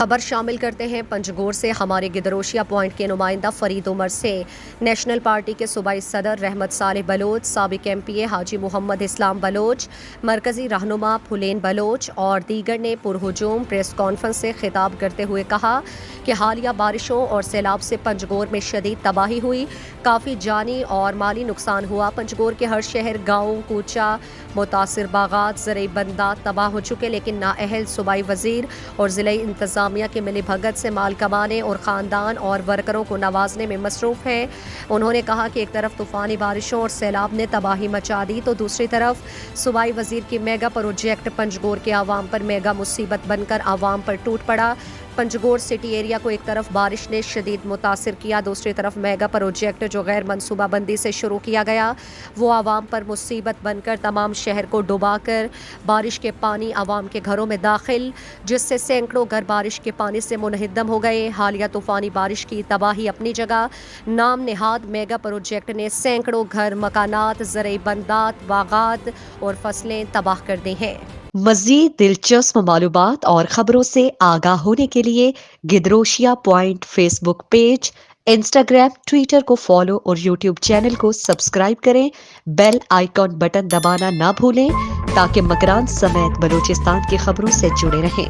خبر شامل کرتے ہیں پنجگور سے۔ ہمارے گدروشیا پوائنٹ کے نمائندہ فرید عمر سے نیشنل پارٹی کے صوبائی صدر رحمت صالح بلوچ، سابق ایم پی اے حاجی محمد اسلام بلوچ، مرکزی رہنما پھلین بلوچ اور دیگر نے پرہجوم پریس کانفرنس سے خطاب کرتے ہوئے کہا کہ حالیہ بارشوں اور سیلاب سے پنجگور میں شدید تباہی ہوئی، کافی جانی اور مالی نقصان ہوا۔ پنجگور کے ہر شہر، گاؤں، کوچہ، متاثر باغات، زرعی بندات تباہ ہو چکے، لیکن نااہل صوبائی وزیر اور ضلعی انتظامیہ کی ملی بھگت سے مال کمانے اور خاندان اور ورکروں کو نوازنے میں مصروف ہے۔ انہوں نے کہا کہ ایک طرف طوفانی بارشوں اور سیلاب نے تباہی مچا دی تو دوسری طرف صوبائی وزیر کی میگا پروجیکٹ پنجگور کے عوام پر میگا مصیبت بن کر عوام پر ٹوٹ پڑا۔ پنجگور سٹی ایریا کو ایک طرف بارش نے شدید متاثر کیا، دوسری طرف میگا پروجیکٹ جو غیر منصوبہ بندی سے شروع کیا گیا وہ عوام پر مصیبت بن کر تمام شہر کو ڈبا کر بارش کے پانی عوام کے گھروں میں داخل، جس سے سینکڑوں گھر بارش کے پانی سے منہدم ہو گئے۔ حالیہ طوفانی بارش کی تباہی اپنی جگہ، نام نہاد میگا پروجیکٹ نے سینکڑوں گھر، مکانات، زرعی بندات، باغات اور فصلیں تباہ کر دی ہیں۔ مزید دلچسپ معلومات اور خبروں سے آگاہ ہونے کے لیے Gedrosia point Facebook page, Instagram, Twitter کو فالو اور یوٹیوب چینل کو سبسکرائب کریں۔ بیل آئیکن بٹن دبانا نہ بھولیں تاکہ مکران سمیت بلوچستان کی خبروں سے جڑے رہیں۔